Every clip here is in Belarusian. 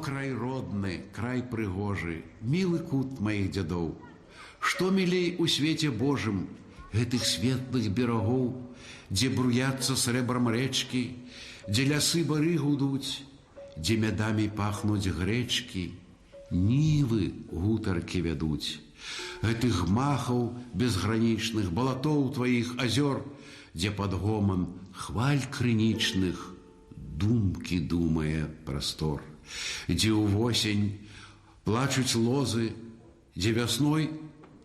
край родны, край прыгожы, мілы кут маіх дзядоў. Што мілей у свеце Божым гэтых светлых берагоў, дзе бруяцца срэбрам рэчкі, дзе лясы бары гудуць, дзе мядамі пахнуць грэчкі, нівы гутаркі вядуць. Гэтых махаў безгранічных, балатоў тваіх азёр, дзе пад гоман хваль крынічных думкі думае прастор, дзе ўвосень плачуць лозы, дзе вясной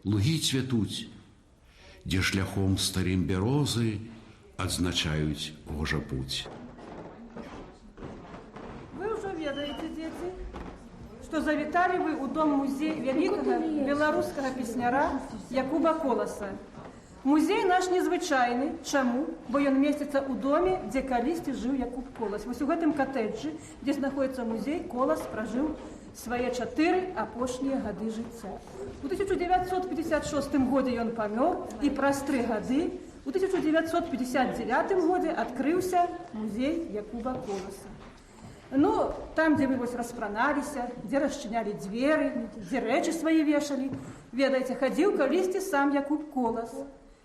лугі цвятуць, дзе шляхом старым бярозы адзначаюць гожа путь. Вы уже ведаете, дети, что завітали вы у дом-музей великого белорусского песняра Якуба Коласа. Музей наш незвычайны. Чаму? Бо ён месціцца ў доме, дзе калісьці жыў Якуб Колас. Вось у гэтым катэджы, дзе знаходіцца музей, Колас пражыў свае 4 апошнія гады жыцця. У 1956 годзе ён памёр, і праз 3 гады у 1959 годзе адкрыўся музей Якуба Коласа. Ну, там, дзе вы вось распраналіся, дзе расчынялі дзверы, дзе рэчы свае вешалі, ведаеце, хадзіў калісьці сам Якуб Колас.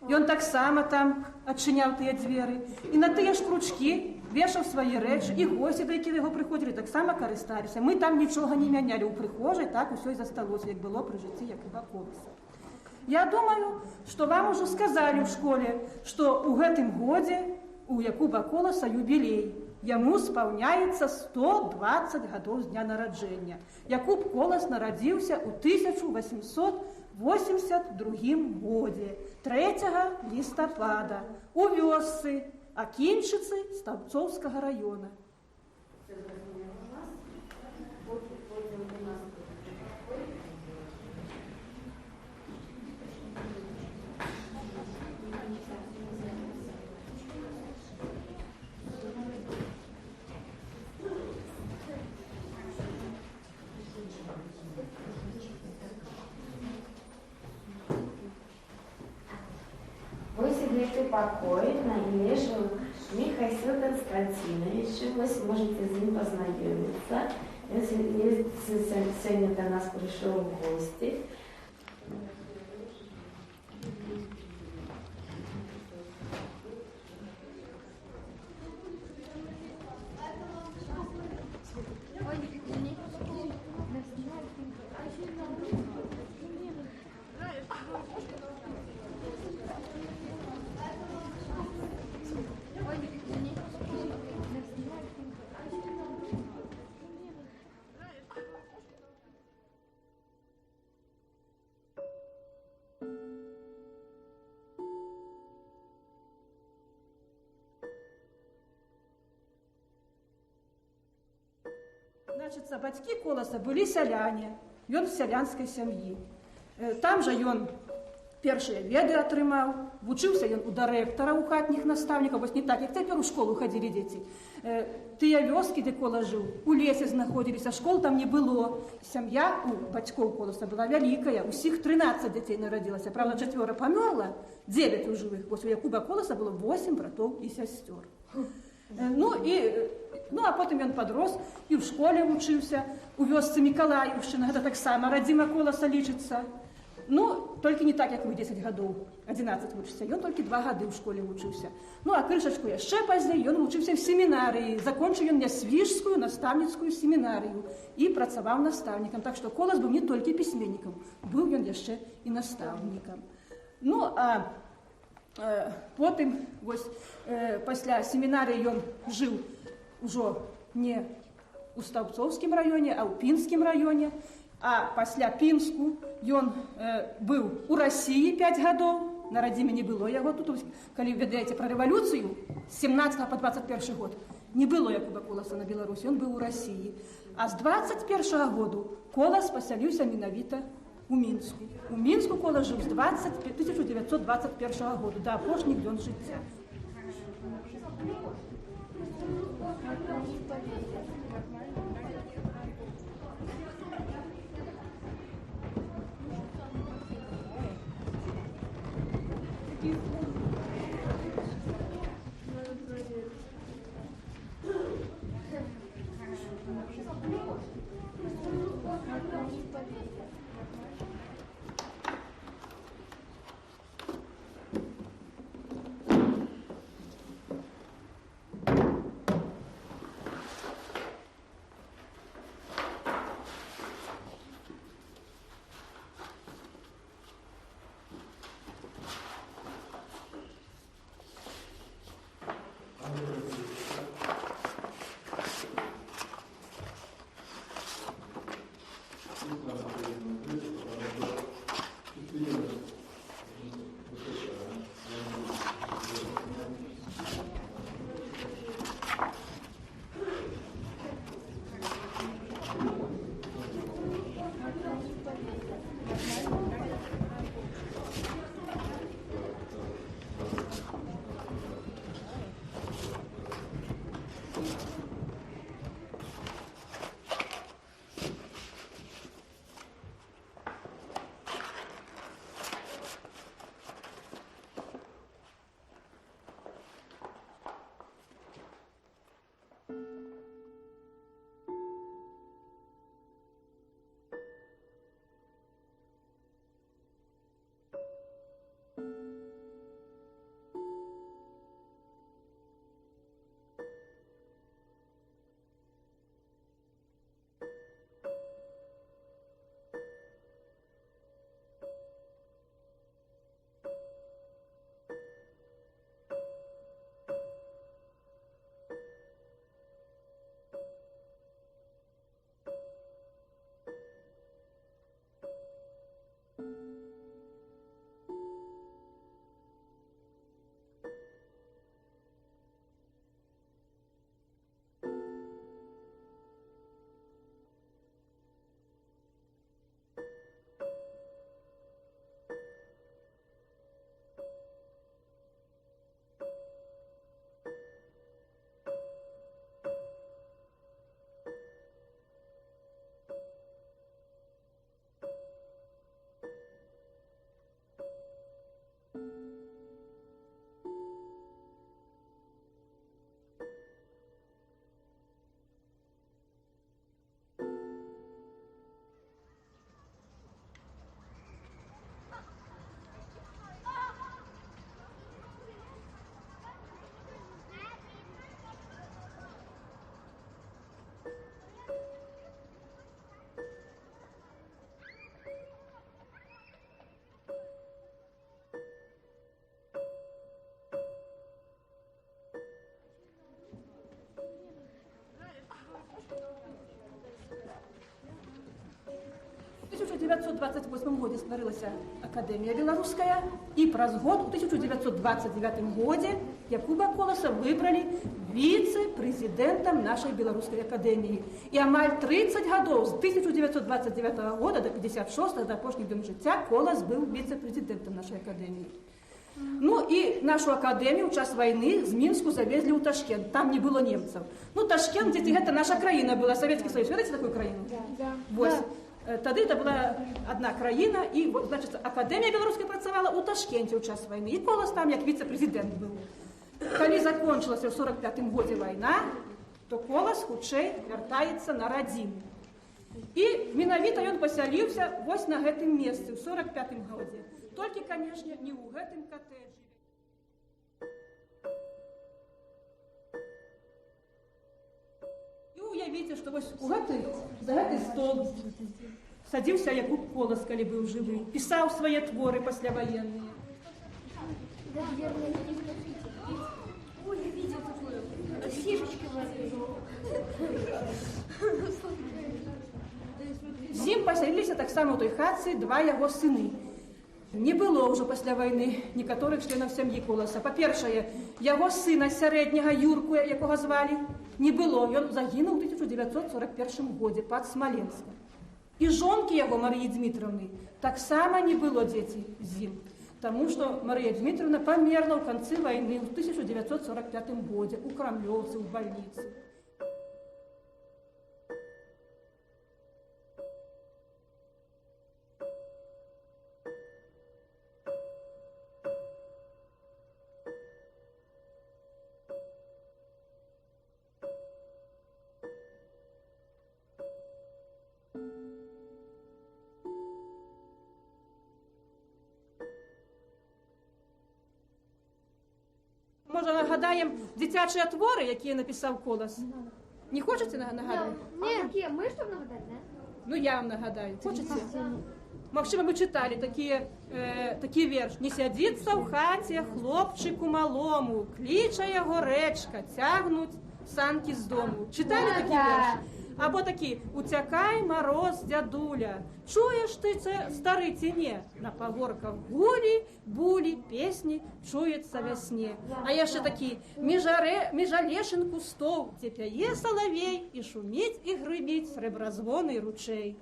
Ён таксама там адчыняў тыя дзверы, і на тыя ж кручкі вешаў свае рэчы, і госці, да якія яго прыходзілі, таксама карысталіся. Мы там нічога не мянялі ў прыхожай, так усё і засталося, як было пры жыцці Якуба Коласа. Я думаю, што вам ужо сказалі ў школе, што ў гэтым годзе у Якуба Коласа юбілей. Яму спаўняецца 120 гадоў з дня нараджэння. Якуб Колас нарадзіўся ў 1882 годзе, 3 лістапада, у вёсцы Акінчыцы Стаўбцоўскага раёна. Гэты пакой належаў Михаилу Константиновичу. Вы можете з ним познакомиться. Если сегодня до нас пришел в гости. Значыцца, бацькі Коласа былі сяляне, ён з сялянскай сям'і. Там жа ён першыя веды атрымаў, вучыўся ён у дырэктара, у хатніх настаўнікаў, вось не так, як цяпер у школу хадзілі дзеці. Тыя вёскі, дзе Кола жыў, у лесе знаходзіліся, школ там не было. Сям'я у бацькоў Коласа была вялікая, усіх 13 дзяцей нарадзілася. Правда, 4 памёрла, 9 у жывых. Вось у Якуба Коласа было 8 братоў і сясцёр. Ну, а потым ён падрос і ў школе вучыўся, у вёсцы Мікалаіўшчына, гэта таксама радзіма Коласа лічыцца. Ну, толькі не так, як вы 10 гадоў, 11 вучыўся, ён толькі 2 гады ў школе вучыўся. Ну, а крышачку яшчэ пазней ён вучыўся в семінарыі, закончыў ён Нясвіжскую настаўніцкую семінарыю і працаваў настаўнікам. Так што Колас быў не толькі пісьменнікам, быў ён яшчэ і настаўнікам. Ну, а потым, вось, пасля семінарыі ён жыў ужо не ў Стаўбцоўскім раёне, а ў Пінскім раёне. А пасля Пінску ён быў у Расіі 5 гадоў, на радзіме не было яго тут. Калі ведаеце пра рэвалюцыю, з 17 па 21 год не было Якуба Коласа на Беларусі, ён быў у Расіі. А з 21 году Колас пасяліўся менавіта у Мінску. У Мінску Колас жыў з 1921 году, да апошніх дзён жыцця. 1928 годзе стварылася Акадэмія беларуская, і праз год, у 1929 годзе, Якуба Коласа выбралі віцэ-прэзідэнтам нашай беларускай акадэміі. І амаль 30 гадоў, з 1929 года до 56 до апошніх днёў жыцця, Колас быў віцэ-прэзідэнтам нашай акадэміі. Ну і нашу акадэмію ў час вайны з Мінску завезлі ў Ташкент, там не было немцаў. Ну, Ташкент, дзеці, гэта наша краіна была, Савецкі Саюз. Ведаеце такую краіну? Да. Вось. Тады это была одна краіна, і, значыць, акадэмія беларуская працавала ў Ташкенце ў час вайны, і Колас там як віцэ-прэзідэнт быў. Калі закончылася ў 45-м годзе вайна, то Колас хутчэй вяртаецца на радзіму. І менавіта ён пасяліўся вось на гэтым месцы, ў 45-м годзе. Толькі, канешне, не ў гэтым катэджы. І уявіце, што вось за гэты стол садзіўся Якуб Колас, калі быў жывы, пісаў свае творы пасляваенныя. Ой, я видел такую. Фишечки З ім пасяліліся таксама ў той хатцы два яго сыны. Не было ўжо пасля вайны некаторых членаў сям'і Коласа. Па-першае, яго сына сярэдняга Юрку, якога звалі, не было. Ён загінуў у 1941 годзе пад Смаленскам. І жонкі яго, Марыі Дмітровны, таксама не было, дзеці, з ім. Таму што Марыя Дмітровна памерла ў канцы вайны ў 1945 годзе ў Крамлёўцы, ў бальніцы. Можа, нагадаем дзіцячыя творы, якія напісаў Колас? Не хочаце нагадаць? Нет, какие? Мы что нагадать, да? Ну, я вам нагадаю. Хочаце? Магчыма, вы чыталі такі верш. Не сядзіцца ў хаце хлопчыку малому, кліча яго рэчка, цягнуць санкі з дому. Чыталі такі верш? Або такі: уцякай, мароз, дзядуля, чуеш ты, стары ці не? На пагорках гулі, булі, песні, чуецца вясне. А яшчэ такі: міжалешын кустоў, дзе пяе салавей, і шуміць і грыбіць срэбразвоны ручэй.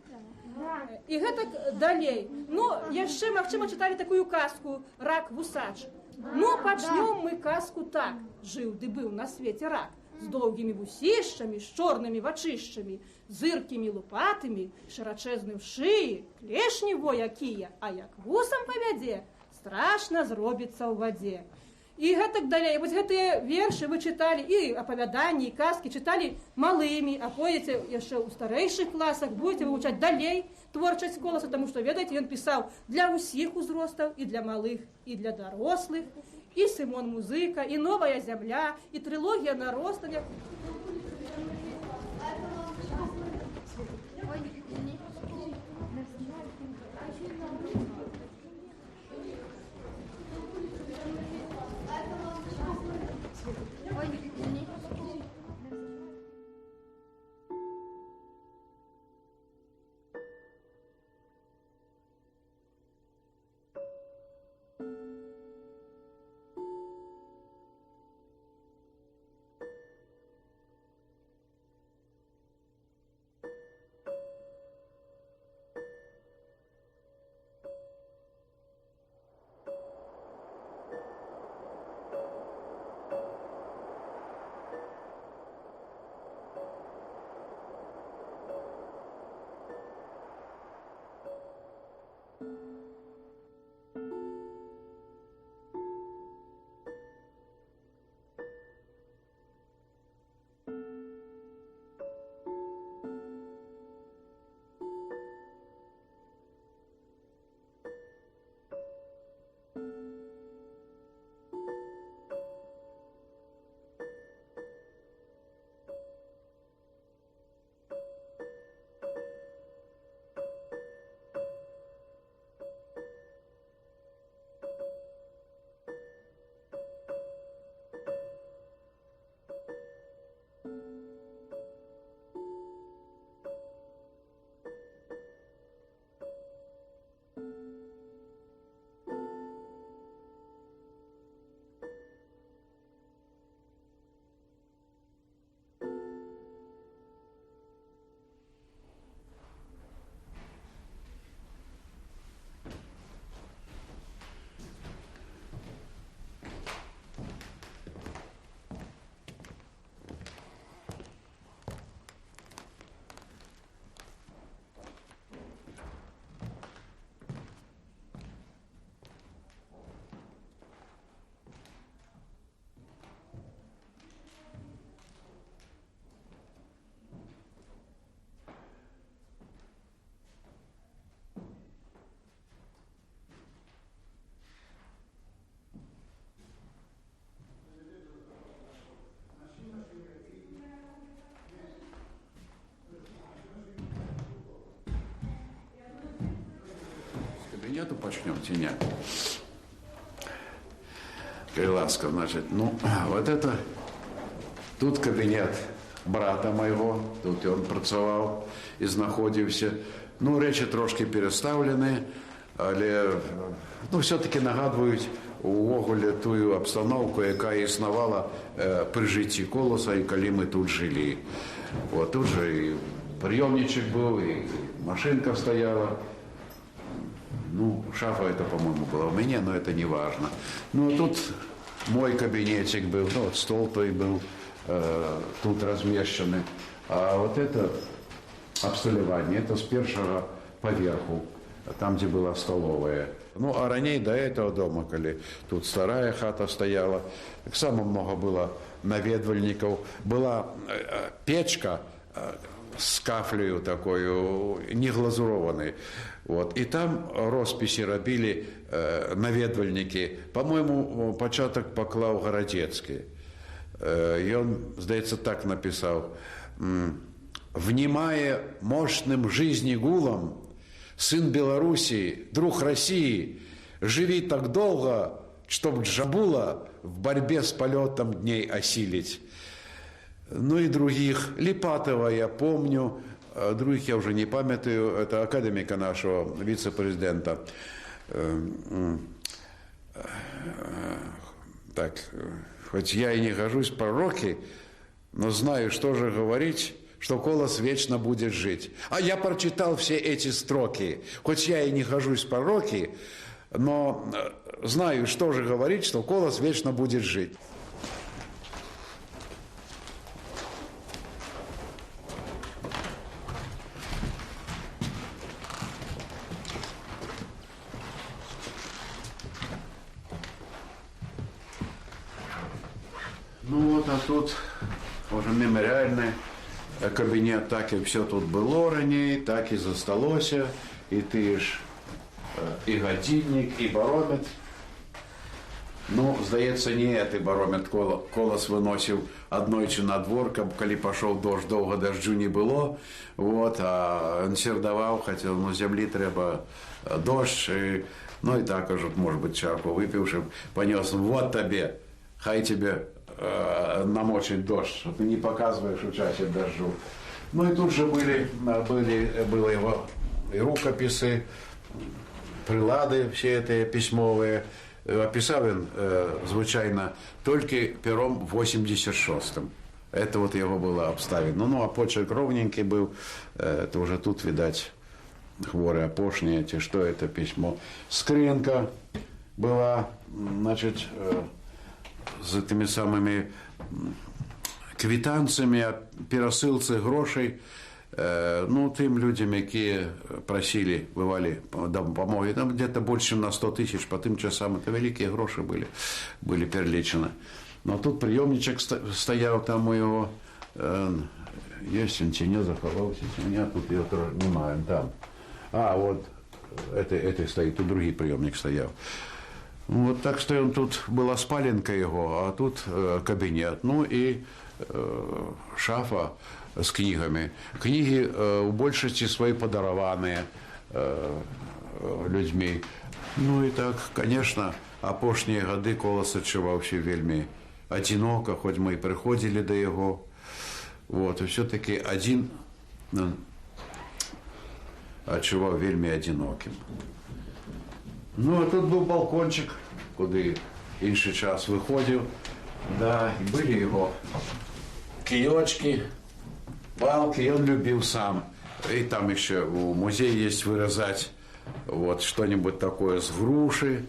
І гэтак далей. Ну, яшчэ, магчыма, чыталі такую казку «Рак-вусач». Ну, пачнём мы казку так. Жыў ды быў на свеце рак, з доўгімі вусішчамі, з чорнымі вачышчамі, зыркімі лупатымі, шырачэзны ў шыі, клешні во якія, а як вусам павядзе, страшна зробіцца ў вадзе. І гэтак далей. Вось гэтыя вершы вы чыталі, і апавяданні, і казкі чыталі малымі, а пойдзеце яшчэ ў старэйшых класах, будзеце вывучаць далей творчасць Коласа, таму што, ведаеце, ён пісаў для ўсіх узростаў, і для малых, і для дарослых, і Сымон Музыка, і Новая зямля, і трылогія наростання. кабинету почнем, Теня. Ласка, значит, ну, вот это, тут кабинет брата моего, тут он працював і знаходився. Ну, речі трошки переставлені, але ну, все-таки нагадують увогуле ту обстановку, яка існувала при житті Колоса, і коли ми тут жили. От, тут же і прийомничок був, і машинка стояла. Ну, шафа это, по-моему, была у меня, но это не важно. Ну, а тут мой кабинетик был, ну, вот стол той был тут размещенный. А вот это обстолевание, это с першего поверху, там, где была столовая. Ну, а ранее до этого дома, коли тут старая хата стояла, так само много было наведвальников. Была печка с кафлею такой, не глазурованной. Вот. И там росписи робили наведвальники. По-моему, початок поклав Городецький. И он, здається, так написал: «Внимая мощным жизни гулом, сын Белоруссии, друг России, живи так долго, чтоб Джабула в борьбе с полетом дней осилить». Ну и других. Липатова я помню, других я уже не памятаю. Это академика нашего, вице-президента. Так, хоть я и не хожусь в пророки, но знаю, что же говорить, что Колос вечно будет жить. А я прочитал все эти строки. Хоть я и не хожусь в пророки, но знаю, что же говорить, что Колос вечно будет жить. Ну вот, а тут уже меморіальний кабінет, так і все тут було раніше, так і засталося, і ти ж і годинник, і барометр. Ну, здається, не цей барометр Колос виносив однойчі на двор, коли пішов дощ, довго дождю не було, вот, а він сердував, хотів, ну, землі треба дощ, і, ну, і так уже, може бути, чарку випивши, понес, вот тобі, хай тебе намочить дождь, что ты не показываешь участие дождю. Ну и тут же были его и рукописи, прилады все эти письмовые. Описал он, звучайно, только пером 86-м. Это вот его было обставлено. Ну, а почерк ровненький был, это уже тут, видать, хворые опошние эти, что это письмо. Скринка была, значит, з тими самими квитанциями о пересилці грошей, ну, тим людям, які просили, бывали допомоги, там где-то больше на 100 тысяч, по тим часам это великие гроши были перелічені. Но тут приемничек стоял там у его, есть, он не заховался, у меня тут его тоже немає, там. А, вот, это стоит, тут другий приемник стоял. Вот так что он тут, была спаленка его, а тут кабинет. Ну и шафа с книгами. Книги в большости свои подарованные людьми. Ну и так, конечно, опошние годы Колос адчуваўся вельми одиноко, хоть мы и приходили до его. Вот, и все-таки один адчуваў вельми одиноким. Ну, а тут был балкончик, куди інший час виходив. Да, и были его киочки, палки, и он любил сам. И там еще в музее есть вырезать вот что-нибудь такое с груши,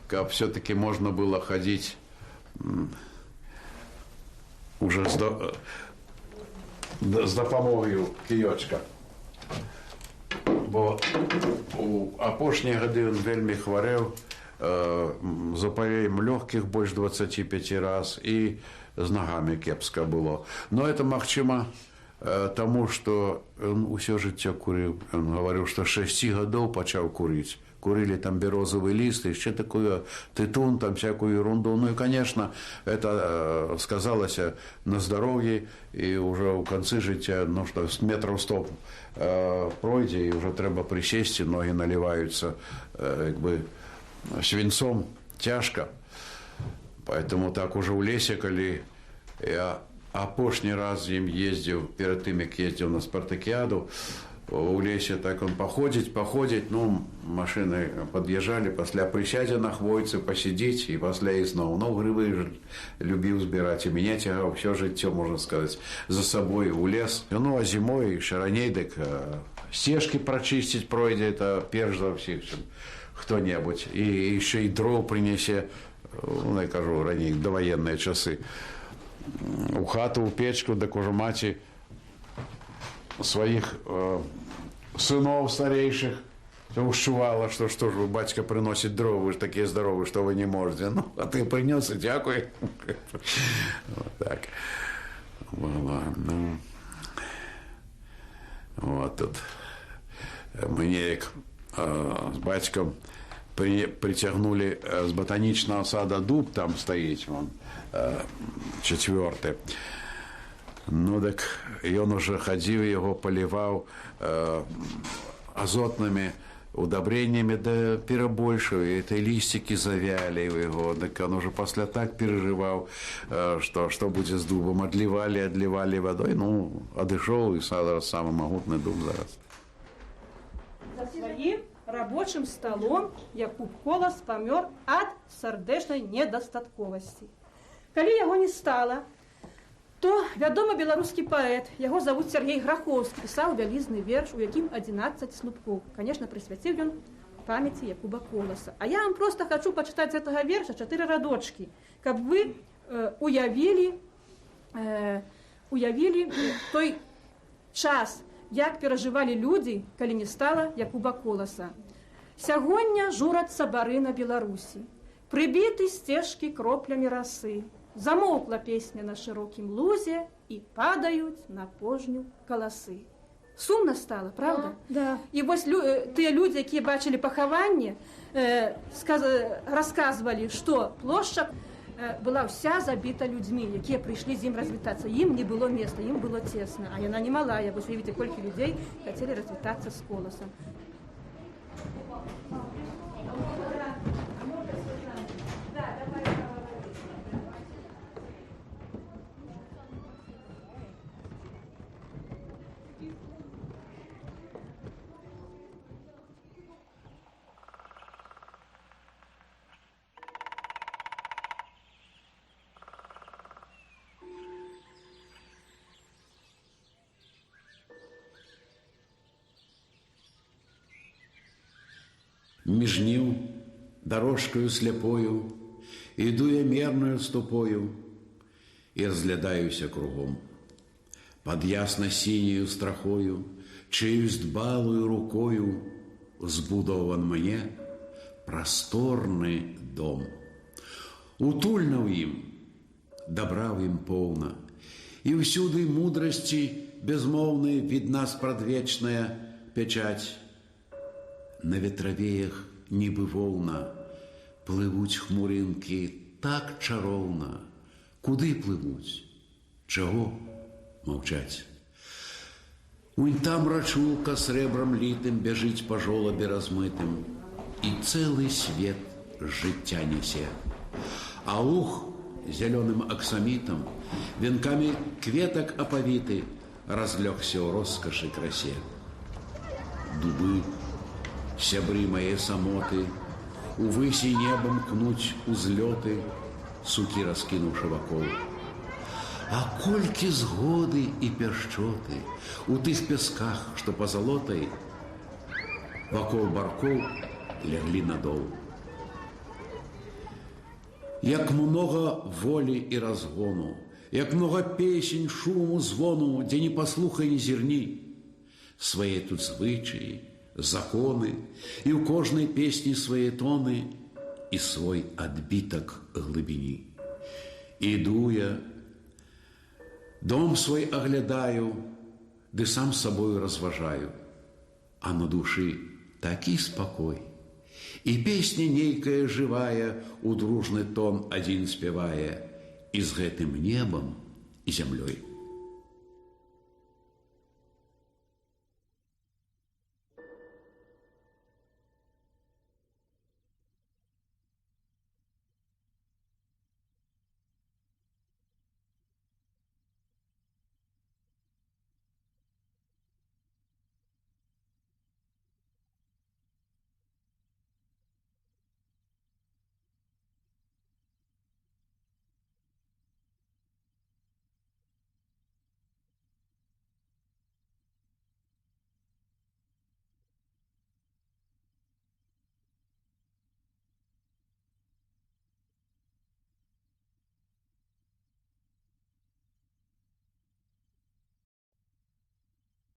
как все-таки можно было ходить уже с допомогою киочка. Бо у апошнія годы він вельми хворів, запалением легких больше 25 раз, и с ногами кепска было. Но это, магчыма, тому, что он усё жыццё курыў. Он говорил, что 6 гадоў пачаў курыць. Курили там березовый лист, еще такую тытун, там всякую ерунду. Ну и, конечно, это сказалось на здоровье, и уже у конце життя, ну что, с метров 100 пройде, и уже треба присесть, ноги наливаются как бы свинцом, тяжко. Поэтому так уже у лесе, коли я апошні раз з ним ездил, перед тем, як ездил на спартакиаду, у лесе так он походить, ну, машины подъезжали, после присядя на хвойцы, посидеть, и после и снова. Ну, грибы любил сбирать, и меня тягал все життя, можно сказать, за собой в лес. Ну, а зимой, еще раней, так стежки прочистить пройдет, это перш за всех, чем кто-нибудь. И еще и дров принесе, ну, я кажу, ранее, довоенные часы. У хату, у печку, да кожу маті своих сынов старейших ущувала, что ж вы, батька приносит дрова, вы же такие здоровые, что вы не можете. Ну, а ты принес, и дякую. Вот так. Ну, вот тут мне с батьком притягнули с ботаничного сада дуб, там стоит, он 4. Ну так и он уже ходил, его поливал азотными удобрениями, да перебольшил, и это листики завяли его, так он уже после так переживал, что будет с дубом, отливали водой, ну, одышел, и самый могутный дуб зараз. За своим рабочим столом Якуб Колас помер от сардэчнай недастатковасці. Калі яго не стала, то вядомы беларускі паэт, яго завуць Сергей Грахоўскі, пісаў вялізны верш, у якім 11 слупкоў. Конечно, прысвяціў ён памяці Якуба Коласа. А я вам просто хочу пачытаць з гэтага верша 4 радочкі, каб вы уявілі той час, як перажывалі людзі, калі не стала Якуба Коласа. Сягоння журацца бары на Беларусі, прыбіты сцежкі кроплямі расы. Замоўкла песня на шырокім лузе і падаюць на пожню каласы. Сумна стала, правда? Да. І вось тыя людзі, якія бачылі пахаванне, расказвалі, што плошча была ўся забіта людзьмі, якія прыйшлі з ім развітацца. Ім не было места, ім было цесна, а яна не малая. Вось уявіце, колькі людзей хацелі развітацца з Коласам. Між нил дорожкою слепою иду я мерною ступою и разглядаюся кругом. Под ясно-синею страхою, чеюсь дбалую рукою, збудован мне просторный дом. Утульнаў им, добраў им полно, и всюды мудрости безмолвной видна спрадвечная печать. На ветравеях нібы волна плывуць хмуринки так чароўна. Куды плывуць? Чаго маўчаць? Унь там рачулка срэбрам літым бяжыць па жолабе размытым, і цэлы свет жыцця нясе. А луг зялёным аксамітам, венкамі кветак апавіты, разлёгся ў роскашы красе. Дубы, сябры мае самоты, увыси небом кнуць узлёты, сукі раскінуўшы вакол. А колькі згоды і пяшчоты у тых пясках, што пазалотай, вакол баркоў ляглі надол. Як много волі і разгону, як много песень, шуму, звону, дзе не паслухай, не зірні. Свае тут звычаі, законы, і ў кожнай песні свае тоны і свой адбітак глыбіні. Іду я, дом свой аглядаю, ды сам з сабою разважаю. А на душы такі спакой. І песня нейкая жывая у дружны тон адзін спявае, і з гэтым небам і зямлёй